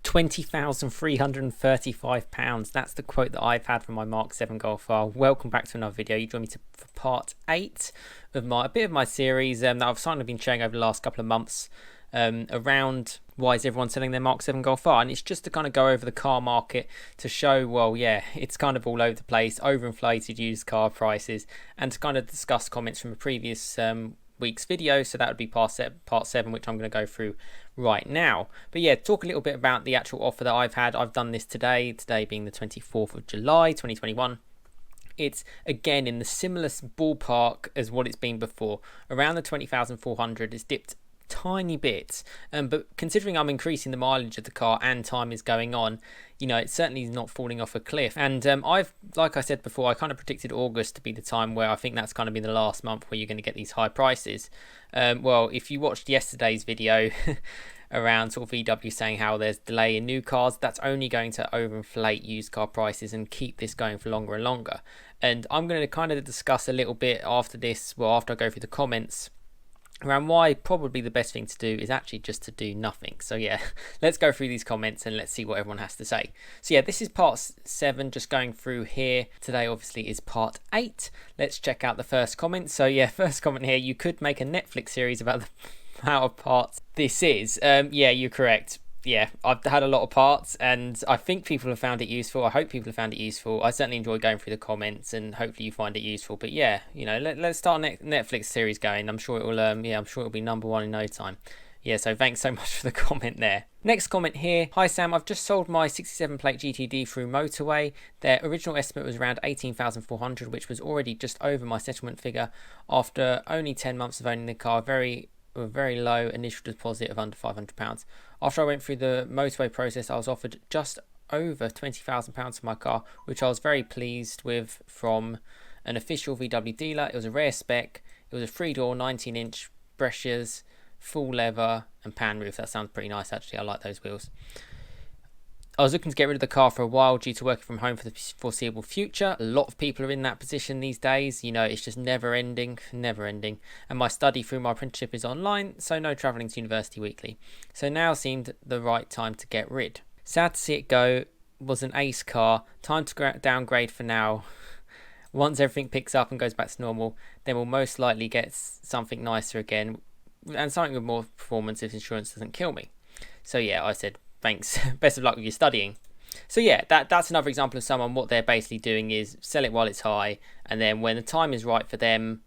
£20,335. That's the quote that I've had from my Mark 7 Golf R. Welcome back to another video. You join me for part 8 of a bit of my series that I've sort of been sharing over the last couple of months around why is everyone selling their Mark 7 Golf R, and it's just to kind of go over the car market to show, well, yeah, it's kind of all over the place, overinflated used car prices, and to kind of discuss comments from a previous week's video. So that would be part 7, which I'm going to go through right now. But yeah, talk a little bit about the actual offer that I've had. I've done this today being the 24th of July 2021. It's again in the similar ballpark as what it's been before, around the 20,400. It's dipped tiny bits, but considering I'm increasing the mileage of the car and time is going on, you know, it's certainly not falling off a cliff. And I've, like I said before, I kind of predicted August to be the time where I think that's kind of been the last month where you're going to get these high prices. Well, if you watched yesterday's video around sort of VW saying how there's delay in new cars, that's only going to overinflate used car prices and keep this going for longer and longer. And I'm going to kind of discuss a little bit after this, well, after I go through the comments, around why probably the best thing to do is actually just to do nothing. So yeah, let's go through these comments and let's see what everyone has to say. So yeah, this is part 7, just going through here. Today obviously is part 8. Let's check out the first comment. So yeah, first comment here, you could make a Netflix series about the amount of parts this is. Yeah, you're correct. Yeah, I've had a lot of parts and I think people have found it useful. I hope people have found it useful. I certainly enjoy going through the comments and hopefully you find it useful. But yeah, you know, let's start a Netflix series going. I'm sure it will I'm sure it'll be #1 in no time. Yeah, so thanks so much for the comment there. Next comment here. Hi Sam, I've just sold my 67 plate GTD through motorway. Their original estimate was around 18,400, which was already just over my settlement figure after only 10 months of owning the car. Very low initial deposit of under £500. After I went through the motorway process, I was offered just over £20,000 for my car, which I was very pleased with from an official VW dealer. It was a rare spec. It was a 3-door 19-inch breccias, full leather and pan roof. That sounds pretty nice actually. I like those wheels. I was looking to get rid of the car for a while due to working from home for the foreseeable future. A lot of people are in that position these days. You know, it's just never ending. And my study through my apprenticeship is online, so no travelling to university weekly. So now seemed the right time to get rid. Sad to see it go. Was an ace car. Time to downgrade for now. Once everything picks up and goes back to normal, then we'll most likely get something nicer again, and something with more performance if insurance doesn't kill me. So yeah, I said, thanks, best of luck with your studying. So yeah, that's another example of someone, what they're basically doing is sell it while it's high, and then when the time is right for them,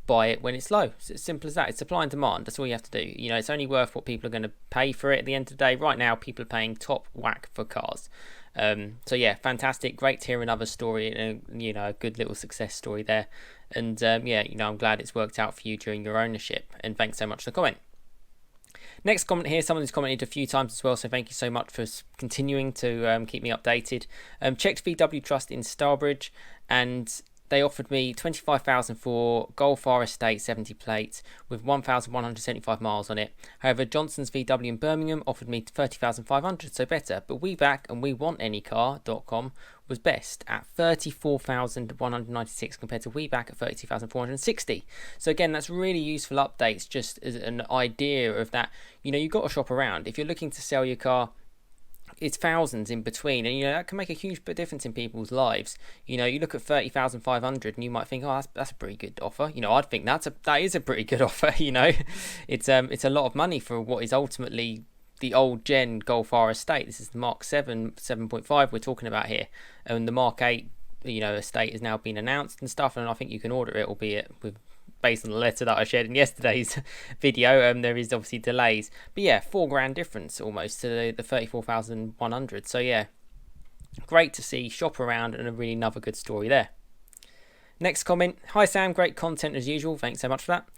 buy it when it's low. It's as simple as that. It's supply and demand. That's all you have to do. You know, it's only worth what people are going to pay for it at the end of the day. Right now, people are paying top whack for cars. So yeah, fantastic. Great to hear another story, and you know, a good little success story there. And yeah, you know, I'm glad it's worked out for you during your ownership. And thanks so much for the comment. Next comment here, someone who's commented a few times as well, so thank you so much for continuing to keep me updated. Checked VW Trust in Starbridge, and they offered me $25,000 for Golf R Estate 70 plates with 1,175 miles on it. However, Johnson's VW in Birmingham offered me $30,500, so better. But WeBack and WeWantAnyCar.com was best at $34,196 compared to WeBack at $32,460. So again, that's really useful updates just as an idea of that. You know, you've got to shop around. If you're looking to sell your car, it's thousands in between, and you know that can make a huge difference in people's lives. You know, you look at 30,500 and you might think, oh, that's a pretty good offer. You know, I'd think that is a pretty good offer. You know, it's a lot of money for what is ultimately the old gen Golf R Estate. This is the Mark 7 7.5 we're talking about here, and the Mark 8, you know, estate has now been announced and stuff, and I think you can order it, albeit with, based on the letter that I shared in yesterday's video, there is obviously delays, but yeah, £4,000 difference almost to the 34,100. So yeah, great to see, shop around, and a really another good story there. Next comment. Hi Sam, great content as usual, thanks so much for that.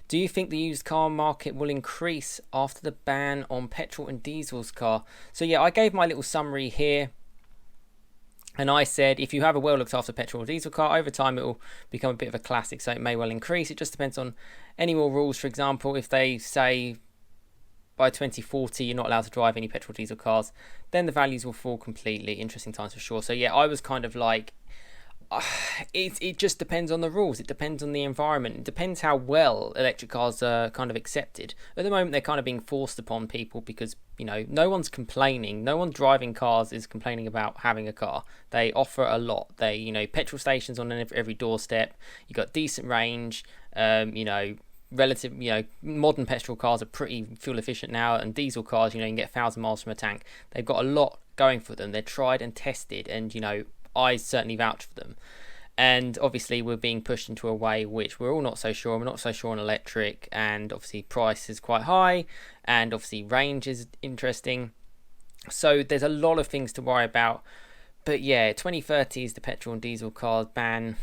Do you think the used car market will increase after the ban on petrol and diesel's car? So yeah, I gave my little summary here. And I said, if you have a well looked after petrol or diesel car, over time it will become a bit of a classic, so it may well increase. It just depends on any more rules. For example, if they say by 2040 you're not allowed to drive any petrol or diesel cars, then the values will fall completely. Interesting times for sure. So yeah, I was kind of like, It just depends on the rules. It depends on the environment. It depends how well electric cars are kind of accepted. At the moment, they're kind of being forced upon people because, no one's complaining. No one driving cars is complaining about having a car. They offer a lot. Petrol stations on every doorstep. You got decent range. Relative, modern petrol cars are pretty fuel efficient now, and diesel cars, you can get 1,000 miles from a tank. They've got a lot going for them. They're tried and tested, and I certainly vouch for them. And obviously we're being pushed into a way which we're all not so sure. We're not so sure on electric, and obviously price is quite high, and obviously range is interesting. So there's a lot of things to worry about. But yeah, 2030 is the petrol and diesel cars ban.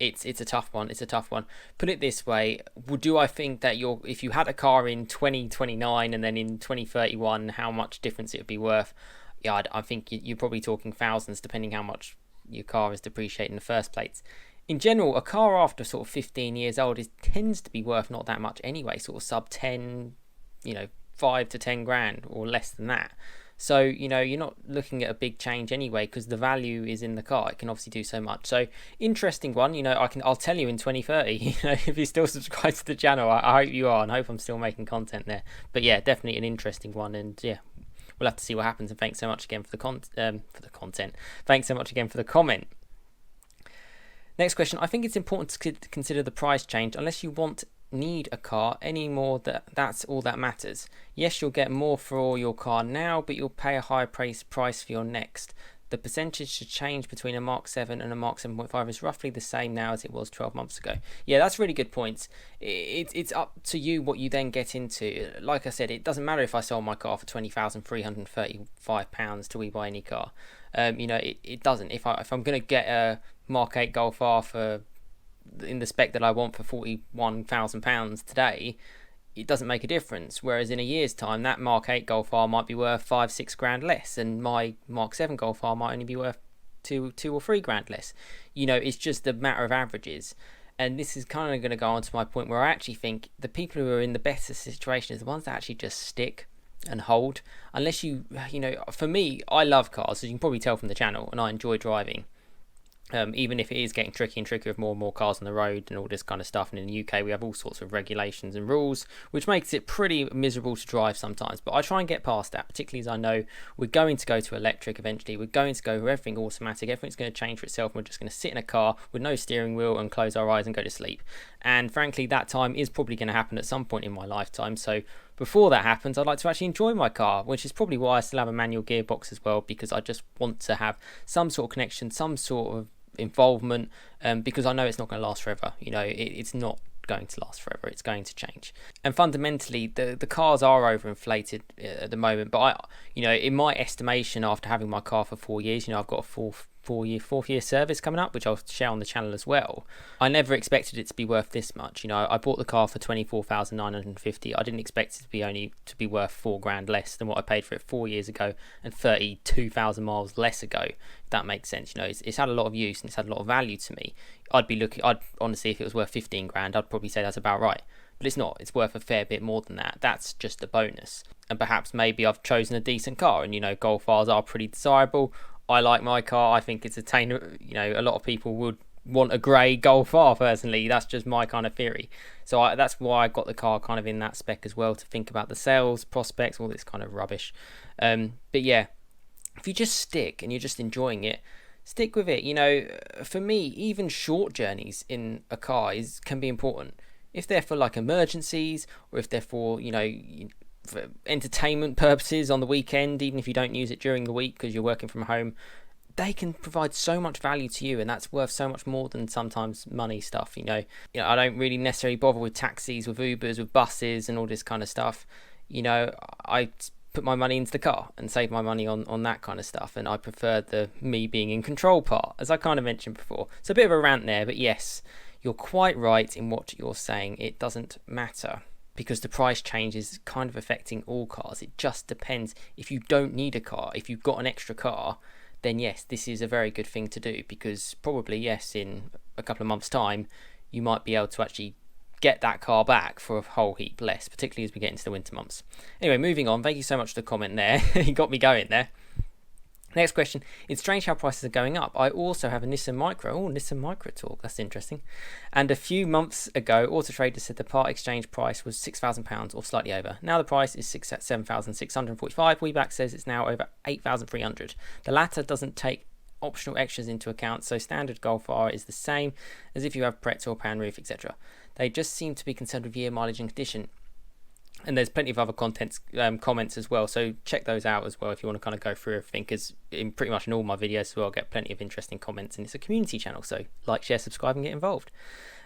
It's a tough one. It's a tough one. Put it this way: do I think that if you had a car in 2029 and then in 2031, how much difference it would be worth? Yeah, I think you're probably talking thousands, depending how much your car is depreciated in the first place. In general, a car after sort of 15 years old tends to be worth not that much anyway, sort of sub 10, 5 to 10 grand or less than that. So, you're not looking at a big change anyway, because the value is in the car. It can obviously do so much. So, interesting one. I'll tell you in 2030, if you're still subscribed to the channel, I hope you are, and I hope I'm still making content there. But yeah, definitely an interesting one, and yeah, we'll have to see what happens. And thanks so much again for the content. Thanks so much again for the comment. Next question. I think it's important to consider the price change. Unless you need a car anymore, that's all that matters. Yes, you'll get more for your car now, but you'll pay a higher price for your next. The percentage to change between a Mark 7 and a Mark 7.5 is roughly the same now as it was 12 months ago. Yeah, that's really good points. It's up to you what you then get into. Like I said, it doesn't matter if I sold my car for £20,335 till we buy any car. It doesn't. If I'm going to get a Mark 8 Golf R in the spec that I want for £41,000 today, it doesn't make a difference. Whereas in a year's time, that Mark 8 Golf R might be worth 5-6 grand less, and my Mark 7 Golf R might only be worth 2 or 3 grand less. It's just a matter of averages. And this is kind of going to go on to my point where I actually think the people who are in the better situation is the ones that actually just stick and hold. Unless for me, I love cars, as you can probably tell from the channel, and I enjoy driving. Even if it is getting tricky and trickier with more and more cars on the road and all this kind of stuff. And in the UK, we have all sorts of regulations and rules, which makes it pretty miserable to drive sometimes. But I try and get past that, particularly as I know we're going to go to electric eventually. We're going to go with everything automatic. Everything's going to change for itself. And we're just going to sit in a car with no steering wheel and close our eyes and go to sleep. And frankly, that time is probably going to happen at some point in my lifetime. So before that happens, I'd like to actually enjoy my car, which is probably why I still have a manual gearbox as well, because I just want to have some sort of connection, some sort of involvement, because I know it's not going to last forever. It's not going to last forever. It's going to change. And fundamentally, the cars are overinflated at the moment. But in my estimation, after having my car for 4 years, I've got a fourth year service coming up, which I'll share on the channel as well. I never expected it to be worth this much. I bought the car for 24,950. I didn't expect it to be worth 4 grand less than what I paid for it 4 years ago and 32,000 miles less ago. If that makes sense. It's had a lot of use and it's had a lot of value to me. I'd honestly, if it was worth 15 grand, I'd probably say that's about right. But it's not. It's worth a fair bit more than that. That's just a bonus. And perhaps maybe I've chosen a decent car, and Golf Rs are pretty desirable. I like my car. I think it's attainable. A lot of people would want a grey Golf R personally. That's just my kind of theory. So that's why I got the car kind of in that spec as well, to think about the sales prospects, all this kind of rubbish. But yeah, if you just stick and you're just enjoying it, stick with it. For me, even short journeys in a car can be important. If they're for like emergencies, or if they're for for entertainment purposes on the weekend, even if you don't use it during the week because you're working from home, they can provide so much value to you, and that's worth so much more than sometimes money stuff. I don't really necessarily bother with taxis, with Ubers, with buses and all this kind of stuff. I put my money into the car and save my money on that kind of stuff, and I prefer the me being in control part, as I kind of mentioned before. So a bit of a rant there, but yes, you're quite right in what you're saying. It doesn't matter, because the price change is kind of affecting all cars. It just depends. If you don't need a car, if you've got an extra car, then yes, this is a very good thing to do, because probably, yes, in a couple of months' time, you might be able to actually get that car back for a whole heap less, particularly as we get into the winter months. Anyway, moving on. Thank you so much for the comment there. You got me going there. Next question. It's strange how prices are going up. I also have a Nissan Micra. Oh, Nissan Micra talk. That's interesting. And a few months ago, Auto Trader said the part exchange price was £6,000 or slightly over. Now the price is £7,645. WeBack says it's now over £8,300. The latter doesn't take optional extras into account, so standard Golf R is the same as if you have Pretz or pan roof, etc. They just seem to be concerned with year mileage and condition. And there's plenty of other comments as well, so check those out as well if you want to kind of go through everything, because in pretty much in all my videos as well, I get plenty of interesting comments, and it's a community channel, so like, share, subscribe, and get involved.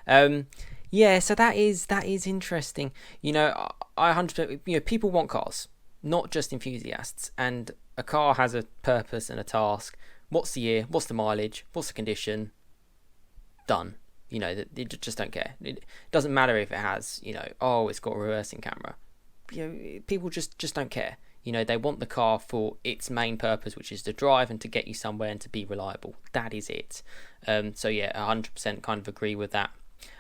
Yeah, so that is interesting. You know, I 100%, you know, people want cars, not just enthusiasts, and a car has a purpose and a task. What's the year? What's the mileage? What's the condition? Done. You know, they just don't care. It doesn't matter if it has, you know, oh, it's got a reversing camera. You know, people just don't care. You know, they want the car for its main purpose, which is to drive and to get you somewhere and to be reliable. That is it. So yeah, 100% kind of agree with that.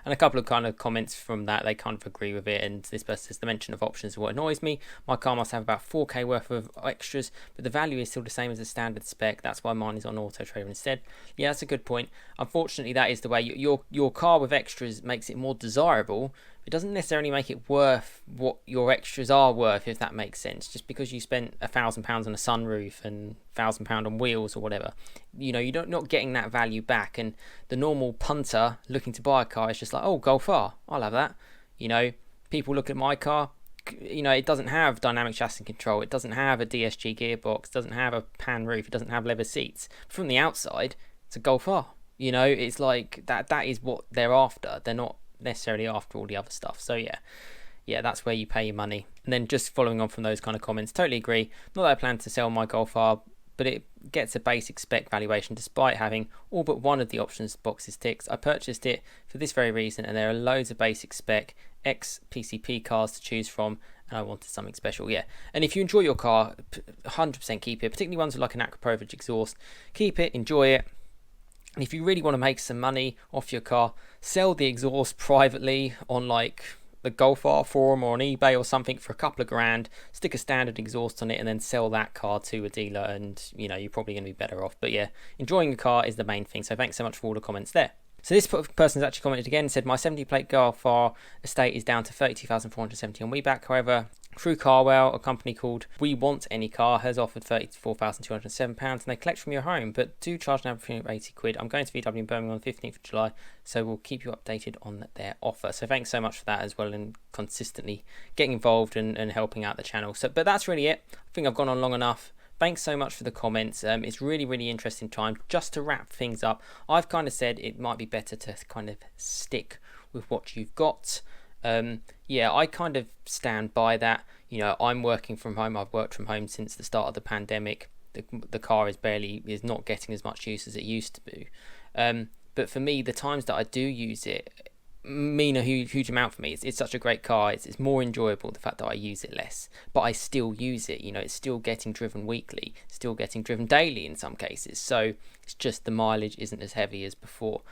And a couple of kind of comments from that, they kind of agree with it. And this person says the mention of options is what annoys me. My car must have about 4k worth of extras, but the value is still the same as the standard spec. That's why mine is on Auto Trader instead. Yeah, that's a good point. Unfortunately, that is the way. Your car with extras makes it more desirable. It doesn't necessarily make it worth what your extras are worth, if that makes sense. Just because you spent £1,000 on a sunroof and £1,000 on wheels or whatever, you know, you're not getting that value back. And the normal punter looking to buy a car is just like, oh, Golf R, I'll have that. You know, people look at my car, you know, it doesn't have dynamic chassis control, it doesn't have a DSG gearbox, it doesn't have a pan roof, it doesn't have leather seats. From the outside, it's a Golf R. You know, it's like that is what they're after. They're not necessarily after all the other stuff. So yeah, that's where you pay your money. And then just following on from those kind of comments, totally agree. Not that I plan to sell my Golf R, but it gets a basic spec valuation despite having all but one of the options boxes ticked. I purchased it for this very reason, and there are loads of basic spec ex PCP cars to choose from, and I wanted something special. Yeah, and if you enjoy your car, 100% keep it, particularly ones with like an Aqua Provage exhaust. Keep it, enjoy it. And if you really want to make some money off your car, sell the exhaust privately on like the Golf R forum or on eBay or something for a couple of grand, stick a standard exhaust on it, and then sell that car to a dealer, and you know, you're probably going to be better off. But yeah, enjoying the car is the main thing. So thanks so much for all the comments there. So this person's actually commented again and said, my 70 plate Golf R estate is down to 32,470 on WeBack. However, through Carwell, a company called We Want Any Car has offered £34,207, and they collect from your home, but do charge an average fee of 80 quid. I'm going to VW in Birmingham on the 15th of July, so we'll keep you updated on their offer. So thanks so much for that as well, and consistently getting involved and helping out the channel. So, but that's really it. I think I've gone on long enough. Thanks so much for the comments. It's really interesting time. Just to wrap things up, I've kind of said it might be better to kind of stick with what you've got. Yeah, I kind of stand by that. You know, I'm working from home. I've worked from home since the start of the pandemic. The car is not getting as much use as it used to do. But for me, the times that I do use it mean a huge amount for me. It's such a great car. It's more enjoyable, the fact that I use it less, but I still use it. You know, it's still getting driven weekly, still getting driven daily in some cases. So it's just the mileage isn't as heavy as before.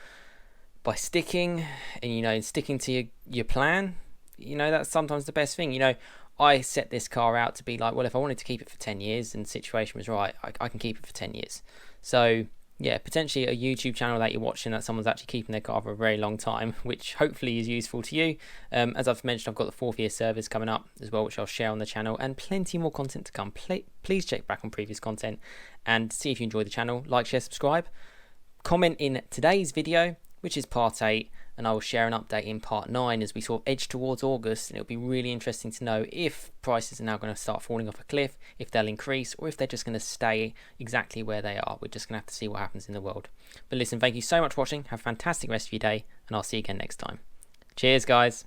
By sticking to your plan, you know, that's sometimes the best thing. You know, I set this car out to be like, well, if I wanted to keep it for 10 years and the situation was right, I can keep it for 10 years. So yeah, potentially a YouTube channel that you're watching that someone's actually keeping their car for a very long time, which hopefully is useful to you. As I've mentioned, I've got the 4th year service coming up as well, which I'll share on the channel, and plenty more content to come. Please check back on previous content and see if you enjoy the channel. Like, share, subscribe. Comment in today's video, which is part 8, and I will share an update in part 9 as we sort of edge towards August, and it'll be really interesting to know if prices are now going to start falling off a cliff, if they'll increase, or if they're just going to stay exactly where they are. We're just going to have to see what happens in the world. But listen, thank you so much for watching. Have a fantastic rest of your day, and I'll see you again next time. Cheers, guys.